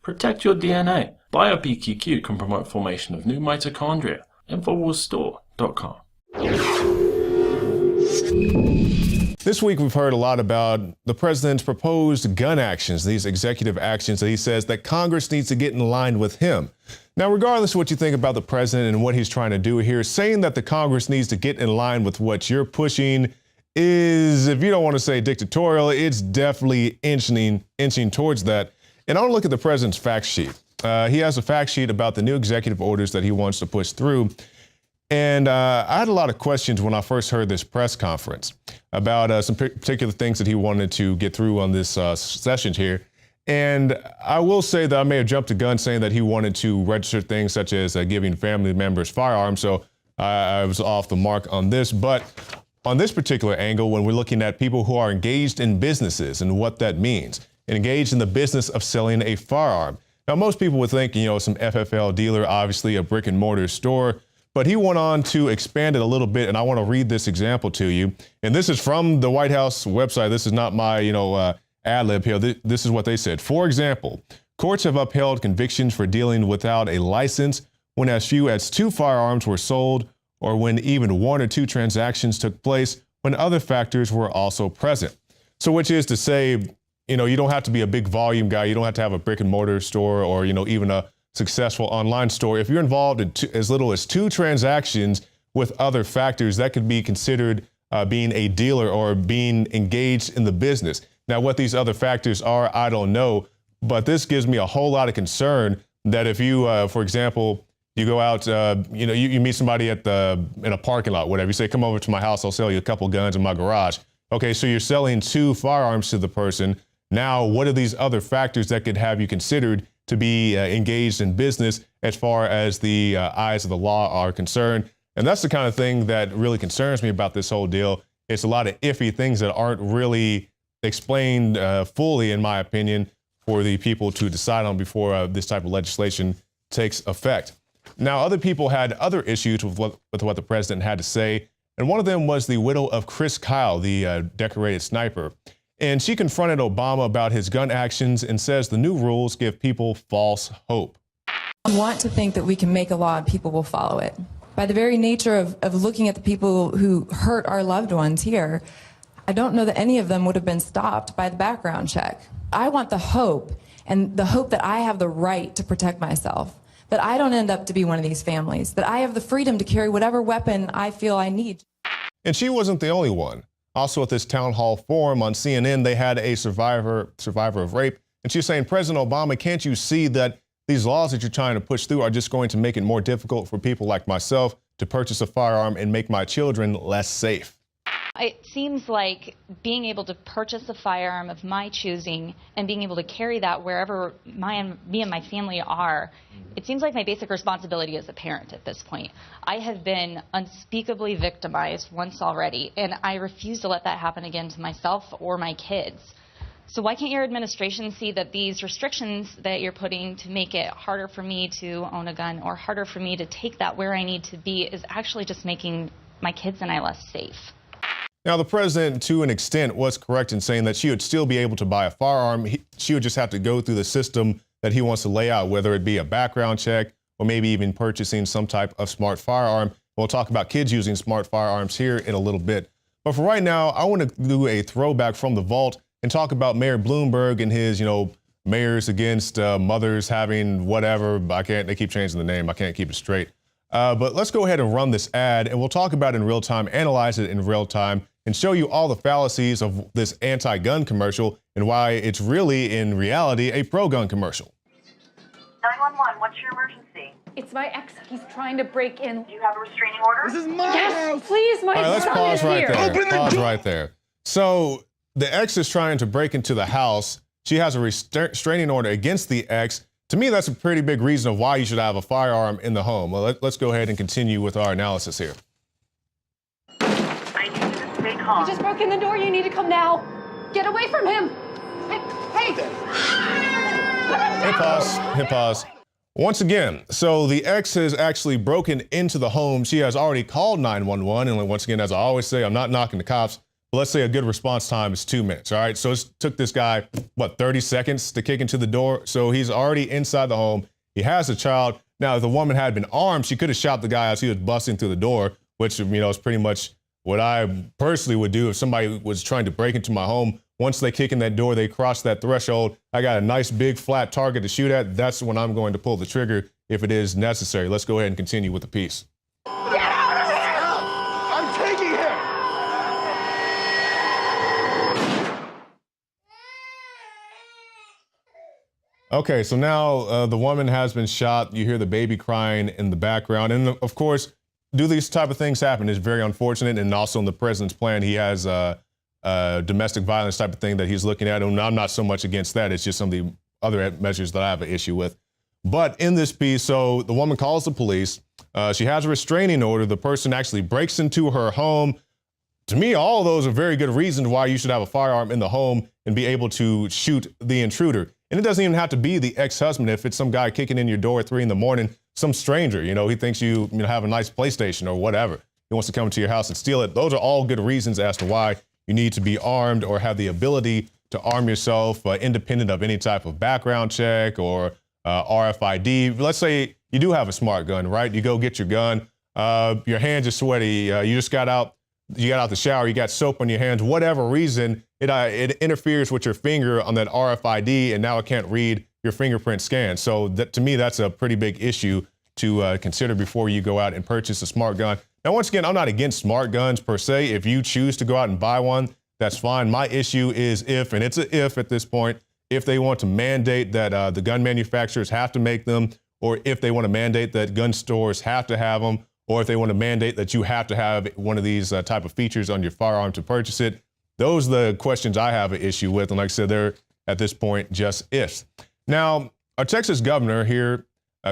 Protect your DNA. BioPQQ can promote formation of new mitochondria. Infowarsstore.com. This week we've heard a lot about the president's proposed gun actions, these executive actions that he says that Congress needs to get in line with him. Now, regardless of what you think about the president and what he's trying to do here, saying that the Congress needs to get in line with what you're pushing is, if you don't want to say dictatorial, it's definitely inching towards that. And I want to look at the president's fact sheet. He has a fact sheet about the new executive orders that he wants to push through. And I had a lot of questions when I first heard this press conference about some particular things that he wanted to get through on this session here. And I will say that I may have jumped the gun saying that he wanted to register things such as giving family members firearms. So I was off the mark on this. But on this particular angle, when we're looking at people who are engaged in businesses and what that means, engaged in the business of selling a firearm. Now, most people would think, some FFL dealer, obviously a brick and mortar store. But he went on to expand it a little bit, and I want to read this example to you. And this is from the White House website. This is not my, ad lib here. This is what they said. For example, courts have upheld convictions for dealing without a license when as few as 2 firearms were sold, or when even 1 or 2 transactions took place when other factors were also present. So which is to say, you don't have to be a big volume guy. You don't have to have a brick and mortar store or, even a successful online store. If you're involved in as little as 2 transactions with other factors, that could be considered being a dealer or being engaged in the business. Now, what these other factors are, I don't know, but this gives me a whole lot of concern that if you, for example, you go out, you meet somebody in a parking lot, whatever. You say, come over to my house, I'll sell you a couple guns in my garage. Okay, so you're selling 2 firearms to the person. Now, what are these other factors that could have you considered to be engaged in business as far as the eyes of the law are concerned? And that's the kind of thing that really concerns me about this whole deal. It's a lot of iffy things that aren't really explained fully, in my opinion, for the people to decide on before this type of legislation takes effect. Now, other people had other issues with what the president had to say. And one of them was the widow of Chris Kyle, the decorated sniper. And she confronted Obama about his gun actions and says the new rules give people false hope. I want to think that we can make a law and people will follow it. By the very nature of looking at the people who hurt our loved ones here, I don't know that any of them would have been stopped by the background check. I want the hope, and the hope that I have the right to protect myself, that I don't end up to be one of these families, that I have the freedom to carry whatever weapon I feel I need. And she wasn't the only one. Also at this town hall forum on CNN, they had a survivor of rape. And she's saying, President Obama, can't you see that these laws that you're trying to push through are just going to make it more difficult for people like myself to purchase a firearm and make my children less safe? It seems like being able to purchase a firearm of my choosing and being able to carry that wherever me and my family are, it seems like my basic responsibility as a parent at this point. I have been unspeakably victimized once already, and I refuse to let that happen again to myself or my kids. So why can't your administration see that these restrictions that you're putting to make it harder for me to own a gun or harder for me to take that where I need to be is actually just making my kids and I less safe? Now, the president, to an extent, was correct in saying that she would still be able to buy a firearm. She would just have to go through the system that he wants to lay out, whether it be a background check or maybe even purchasing some type of smart firearm. We'll talk about kids using smart firearms here in a little bit. But for right now, I want to do a throwback from the vault and talk about Mayor Bloomberg and his, mayors against mothers having whatever. They keep changing the name. I can't keep it straight. But let's go ahead and run this ad, and we'll talk about it in real time, analyze it in real time, and show you all the fallacies of this anti-gun commercial and why it's really, in reality, a pro-gun commercial. 911, what's your emergency? It's my ex. He's trying to break in. Do you have a restraining order? This is my house. Please, my All right, let's son pause is right here. there. Open the Pause door. right there. So the ex is trying to break into the house. She has a restraining order against the ex. To me, that's a pretty big reason of why you should have a firearm in the home. Well, let's go ahead and continue with our analysis here. I need you to stay calm. He just broke in the door. You need to come now. Get away from him. Hey. Hit pause. Once again, so the ex has actually broken into the home. She has already called 911. And once again, as I always say, I'm not knocking the cops, but let's say a good response time is 2 minutes. All right. So it took this guy, 30 seconds to kick into the door. So he's already inside the home. He has a child. Now, if the woman had been armed, she could have shot the guy as he was busting through the door, which, is pretty much what I personally would do if somebody was trying to break into my home. Once they kick in that door, they cross that threshold. I got a nice big flat target to shoot at. That's when I'm going to pull the trigger if it is necessary. Let's go ahead and continue with the piece. Get out of here! I'm taking him! Okay, so now the woman has been shot. You hear the baby crying in the background. And of course, do these type of things happen? It's very unfortunate. And also in the president's plan, he has domestic violence type of thing that he's looking at. And I'm not so much against that. It's just some of the other measures that I have an issue with. But in this piece, so the woman calls the police. She has a restraining order. The person actually breaks into her home. To me, all of those are very good reasons why you should have a firearm in the home and be able to shoot the intruder. And it doesn't even have to be the ex-husband. If it's some guy kicking in your door at 3 a.m, some stranger, he thinks you have a nice PlayStation or whatever. He wants to come to your house and steal it. Those are all good reasons as to why you need to be armed or have the ability to arm yourself independent of any type of background check or RFID. Let's say you do have a smart gun, right? You go get your gun. Your hands are sweaty. You just got out the shower. You got soap on your hands. Whatever reason, it interferes with your finger on that RFID, and now it can't read your fingerprint scan. So to me, that's a pretty big issue to consider before you go out and purchase a smart gun. Now, once again, I'm not against smart guns per se. If you choose to go out and buy one, that's fine. My issue is if, and it's an if at this point, if they want to mandate that the gun manufacturers have to make them, or if they want to mandate that gun stores have to have them, or if they want to mandate that you have to have one of these type of features on your firearm to purchase it. Those are the questions I have an issue with. And like I said, they're at this point just ifs. Now, our Texas governor here,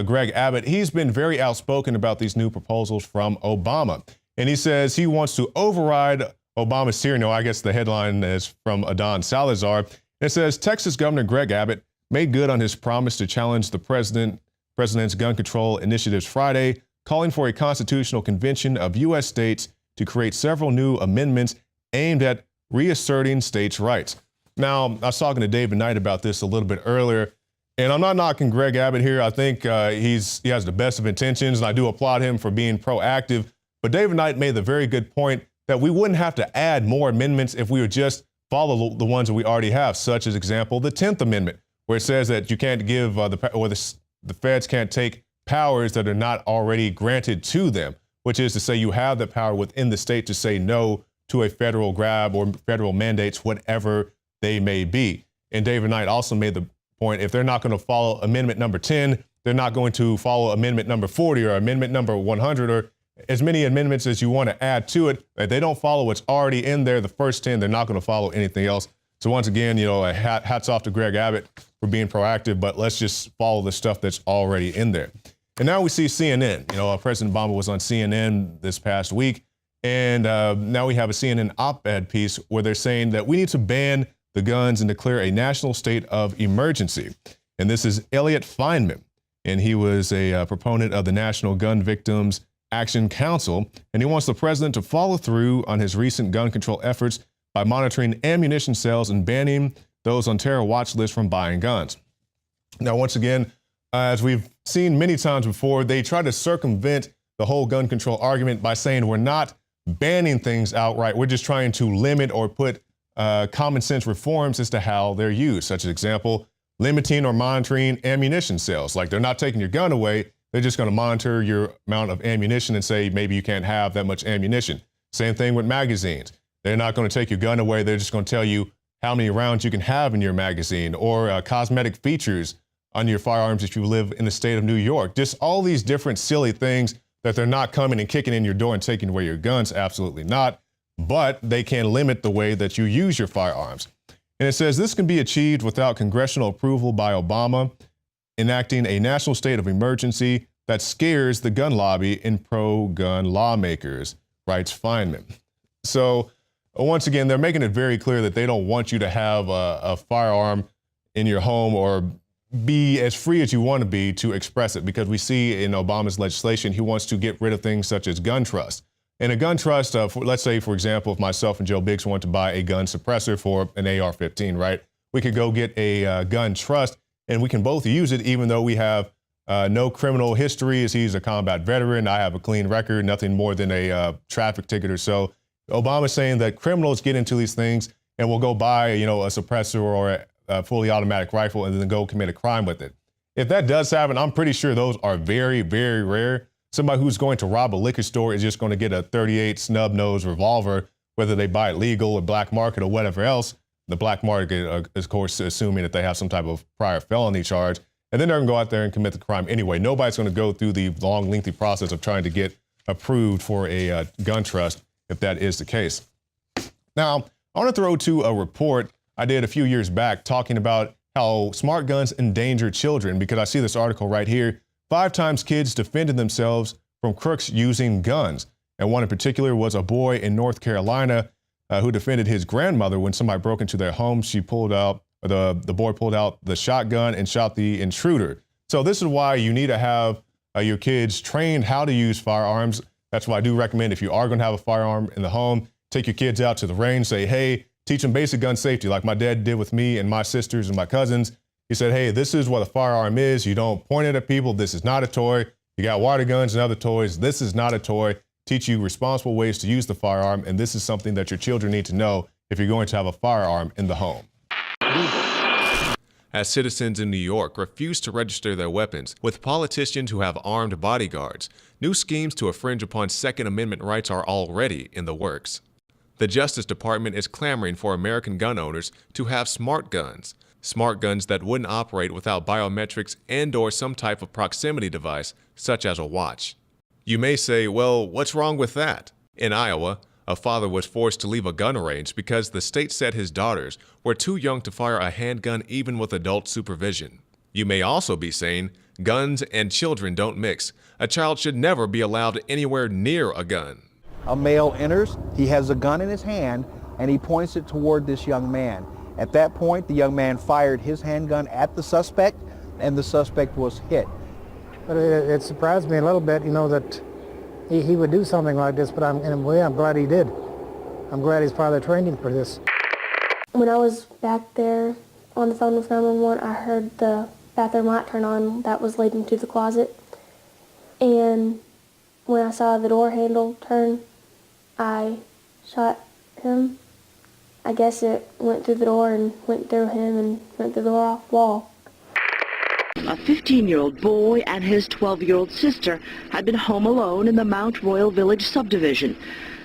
Greg Abbott, he's been very outspoken about these new proposals from Obama. And he says he wants to override Obama's tyranny. I guess the headline is from Adon Salazar. It says Texas Governor Greg Abbott made good on his promise to challenge the president's gun control initiatives Friday, calling for a constitutional convention of U.S. states to create several new amendments aimed at reasserting states' rights. Now, I was talking to David Knight about this a little bit earlier, and I'm not knocking Greg Abbott here. I think he has the best of intentions, and I do applaud him for being proactive. But David Knight made the very good point that we wouldn't have to add more amendments if we would just follow the ones that we already have, such as, example, the 10th Amendment, where it says that you can't give the feds can't take powers that are not already granted to them, which is to say you have the power within the state to say no to a federal grab or federal mandates, whatever they may be. And David Knight also made the point, if they're not going to follow amendment number 10, they're not going to follow amendment number 40 or amendment number 100 or as many amendments as you want to add to it. If they don't follow what's already in there, the first 10, they're not going to follow anything else. So once again, hats off to Greg Abbott for being proactive, but let's just follow the stuff that's already in there. And now we see CNN. President Obama was on CNN this past week, and now we have a CNN op-ed piece where they're saying that we need to ban the guns and declare a national state of emergency. And this is Elliot Feynman, and he was a proponent of the National Gun Victims Action Council, and he wants the president to follow through on his recent gun control efforts by monitoring ammunition sales and banning those on terror watch lists from buying guns. Now, once again, as we've seen many times before, they try to circumvent the whole gun control argument by saying we're not banning things outright. We're just trying to limit or put common sense reforms as to how they're used, such as, example, limiting or monitoring ammunition sales. Like, they're not taking your gun away. They're just going to monitor your amount of ammunition and say maybe you can't have that much ammunition. Same thing with magazines. They're not going to take your gun away. They're just going to tell you how many rounds you can have in your magazine, or cosmetic features on your firearms if you live in the state of New York. Just all these different silly things that they're not coming and kicking in your door and taking away your guns. Absolutely not. But they can limit the way that you use your firearms. And it says this can be achieved without congressional approval by Obama, enacting a national state of emergency that scares the gun lobby and pro-gun lawmakers, writes Feynman. So once again, they're making it very clear that they don't want you to have a firearm in your home or be as free as you want to be to express it, because we see in Obama's legislation, he wants to get rid of things such as gun trust. In a gun trust, let's say, for example, if myself and Joe Biggs want to buy a gun suppressor for an AR-15, right? We could go get a gun trust, and we can both use it even though we have no criminal history, as he's a combat veteran. I have a clean record, nothing more than a traffic ticket or so. Obama's saying that criminals get into these things and will go buy, a suppressor or a fully automatic rifle and then go commit a crime with it. If that does happen, I'm pretty sure those are very, very rare. Somebody who's going to rob a liquor store is just going to get a .38 snub-nose revolver, whether they buy it legal or black market or whatever else. The black market, of course, assuming that they have some type of prior felony charge. And then they're going to go out there and commit the crime anyway. Nobody's going to go through the long, lengthy process of trying to get approved for a gun trust if that is the case. Now, I want to throw to a report I did a few years back talking about how smart guns endanger children, because I see this article right here. 5 times kids defended themselves from crooks using guns. And one in particular was a boy in North Carolina who defended his grandmother when somebody broke into their home. The boy pulled out the shotgun and shot the intruder. So this is why you need to have your kids trained how to use firearms. That's why I do recommend, if you are going to have a firearm in the home, take your kids out to the range, say, hey, teach them basic gun safety, like my dad did with me and my sisters and my cousins. He said, hey, this is what a firearm is. You don't point it at people. This is not a toy. You got water guns and other toys. This is not a toy. Teach you responsible ways to use the firearm. And this is something that your children need to know if you're going to have a firearm in the home. As citizens in New York refuse to register their weapons, with politicians who have armed bodyguards, new schemes to infringe upon Second Amendment rights are already in the works. The Justice Department is clamoring for American gun owners to have smart guns that wouldn't operate without biometrics and/or some type of proximity device, such as a watch. You may say, well, what's wrong with that? In Iowa, a father was forced to leave a gun range because the state said his daughters were too young to fire a handgun even with adult supervision. You may also be saying, guns and children don't mix. A child should never be allowed anywhere near a gun. A male enters, he has a gun in his hand, and he points it toward this young man. At that point, the young man fired his handgun at the suspect, and the suspect was hit. But it surprised me a little bit, that he would do something like this, but in a way, I'm glad he did. I'm glad his father trained him for this. When I was back there on the phone with 911, I heard the bathroom light turn on that was leading to the closet. And when I saw the door handle turn, I shot him. I guess it went through the door and went through him and went through the wall. A 15-year-old boy and his 12-year-old sister had been home alone in the Mount Royal Village subdivision.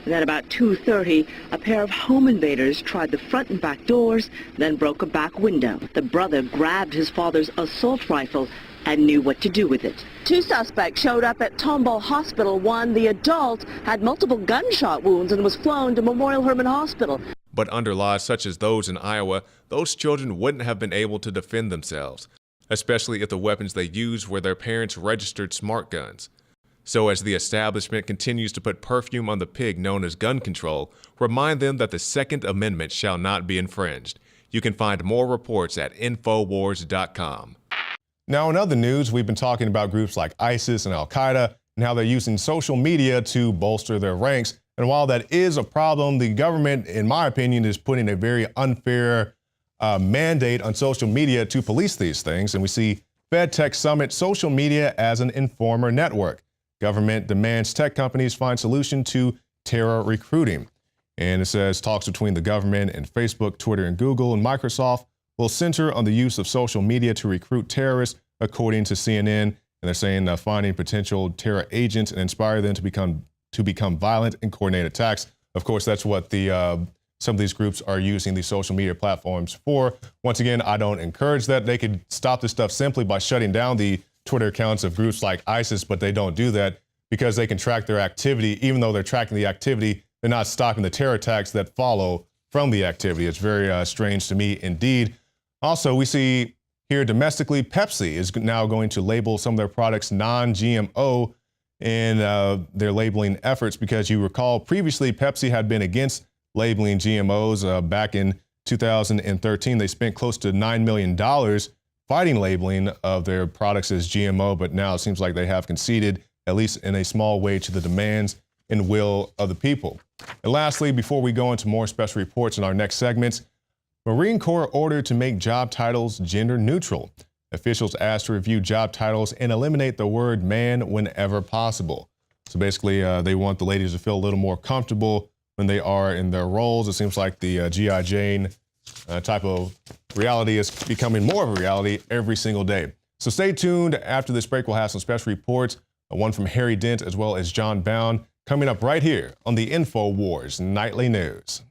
Then about 2:30, a pair of home invaders tried the front and back doors, then broke a back window. The brother grabbed his father's assault rifle and knew what to do with it. 2 suspects showed up at Tomball Hospital. One, the adult, had multiple gunshot wounds and was flown to Memorial Hermann Hospital. But under laws such as those in Iowa, those children wouldn't have been able to defend themselves, especially if the weapons they used were their parents' registered smart guns. So as the establishment continues to put perfume on the pig known as gun control, remind them that the Second Amendment shall not be infringed. You can find more reports at Infowars.com. Now, in other news, we've been talking about groups like ISIS and Al-Qaeda and how they're using social media to bolster their ranks. And while that is a problem, the government, in my opinion, is putting a very unfair mandate on social media to police these things. And we see FedTech Summit social media as an informer network. Government demands tech companies find solution to terror recruiting. And it says talks between the government and Facebook, Twitter, and Google and Microsoft will center on the use of social media to recruit terrorists, according to CNN. And they're saying finding potential terror agents and inspire them to become violent and coordinate attacks. Of course, that's what some of these groups are using these social media platforms for. Once again, I don't encourage that. They could stop this stuff simply by shutting down the Twitter accounts of groups like ISIS, but they don't do that because they can track their activity. Even though they're tracking the activity, they're not stopping the terror attacks that follow from the activity. It's very strange to me indeed. Also, we see here domestically, Pepsi is now going to label some of their products non-GMO in their labeling efforts, because you recall previously Pepsi had been against labeling GMOs. Back in 2013, they spent close to $9 million fighting labeling of their products as GMO, but now it seems like they have conceded, at least in a small way, to the demands and will of the people. And lastly, before we go into more special reports in our next segments, Marine Corps ordered to make job titles gender neutral. Officials asked to review job titles and eliminate the word man whenever possible. So basically, they want the ladies to feel a little more comfortable when they are in their roles. It seems like the G.I. Jane type of reality is becoming more of a reality every single day. So stay tuned. After this break, we'll have some special reports, one from Harry Dent as well as John Bound, coming up right here on the Infowars Nightly News.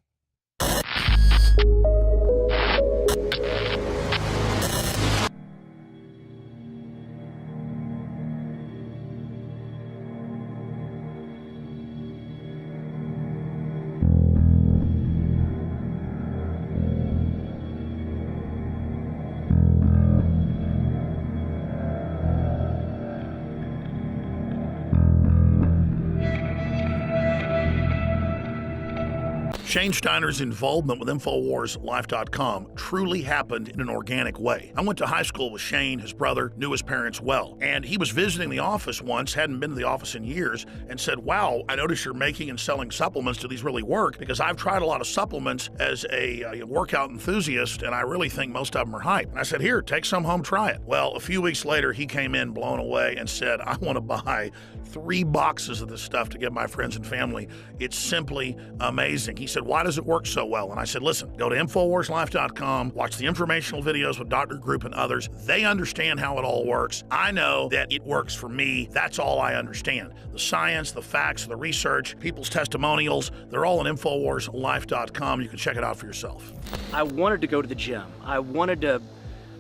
Shane Steiner's involvement with InfoWarsLife.com truly happened in an organic way. I went to high school with Shane, his brother, knew his parents well, and he was visiting the office once, hadn't been to the office in years, and said, wow, I notice you're making and selling supplements. Do these really work? Because I've tried a lot of supplements as a workout enthusiast, and I really think most of them are hype. And I said, here, take some home, try it. Well, a few weeks later, he came in blown away and said, I want to buy 3 boxes of this stuff to give my friends and family. It's simply amazing. He said, why does it work so well? And I said, listen, go to InfoWarsLife.com, watch the informational videos with Dr. Group and others. They understand how it all works. I know that it works for me. That's all I understand. The science, the facts, the research, people's testimonials, they're all on InfoWarsLife.com. You can check it out for yourself. I wanted to go to the gym. I wanted to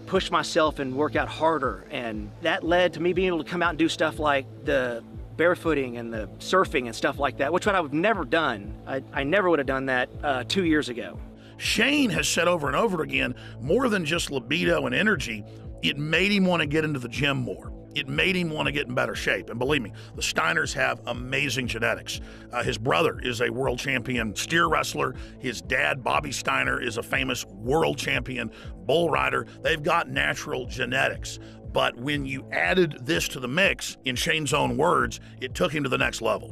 push myself and work out harder. And that led to me being able to come out and do stuff like the barefooting and the surfing and stuff like that, which I've never done. I never would have done that 2 years ago. Shane has said over and over again, more than just libido and energy, it made him want to get into the gym more. It made him want to get in better shape. And believe me, the Steiners have amazing genetics. His brother is a world champion steer wrestler. His dad, Bobby Steiner, is a famous world champion bull rider. They've got natural genetics. But when you added this to the mix, in Shane's own words, it took him to the next level.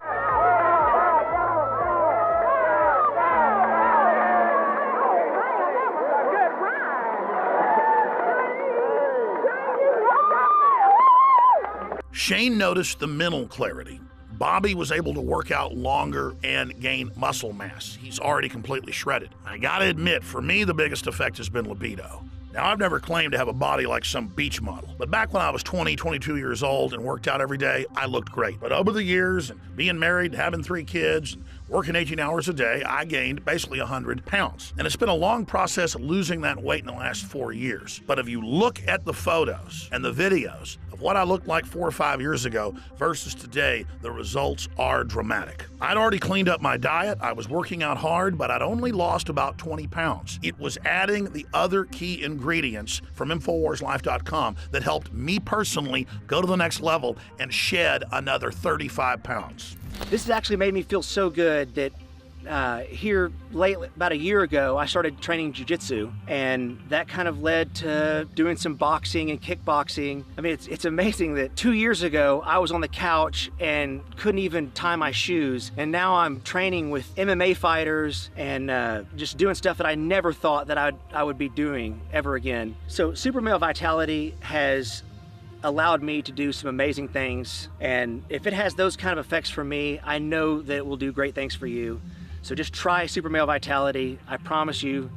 Shane noticed the mental clarity. Bobby was able to work out longer and gain muscle mass. He's already completely shredded. I gotta admit, for me, the biggest effect has been libido. Now, I've never claimed to have a body like some beach model, but back when I was 20, 22 years old and worked out every day, I looked great. But over the years, and being married, having 3 kids, and working 18 hours a day, I gained basically 100 pounds. And it's been a long process losing that weight in the last 4 years. But if you look at the photos and the videos of what I looked like 4 or 5 years ago versus today, the results are dramatic. I'd already cleaned up my diet. I was working out hard, but I'd only lost about 20 pounds. It was adding the other key ingredients from InfoWarsLife.com that helped me personally go to the next level and shed another 35 pounds. This has actually made me feel so good that here lately, about a year ago, I started training jiu-jitsu, and that kind of led to doing some boxing and kickboxing. I mean, it's amazing that 2 years ago, I was on the couch and couldn't even tie my shoes, and now I'm training with MMA fighters and just doing stuff that I never thought that I would be doing ever again. So Super Male Vitality has allowed me to do some amazing things, and if it has those kind of effects for me, I know that it will do great things for you. So just try Super Male Vitality. I promise you,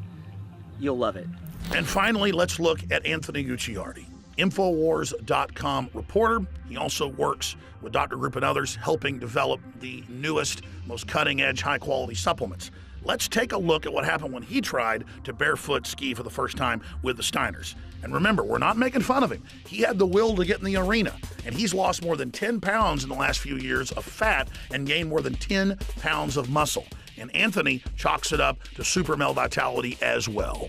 you'll love it. And finally, let's look at Anthony Gucciardi, Infowars.com reporter. He also works with Dr. Group and others, helping develop the newest, most cutting-edge, high-quality supplements. Let's take a look at what happened when he tried to barefoot ski for the first time with the Steiners. And remember, we're not making fun of him. He had the will to get in the arena, and he's lost more than 10 pounds in the last few years of fat and gained more than 10 pounds of muscle. And Anthony chalks it up to Super Male Vitality as well.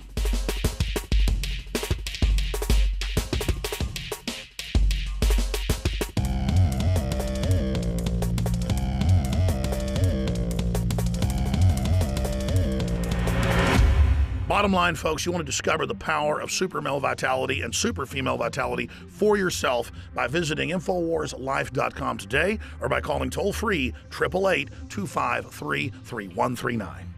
Bottom line, folks, you want to discover the power of super male vitality and super female vitality for yourself by visiting InfoWarsLife.com today or by calling toll-free 888-253-3139.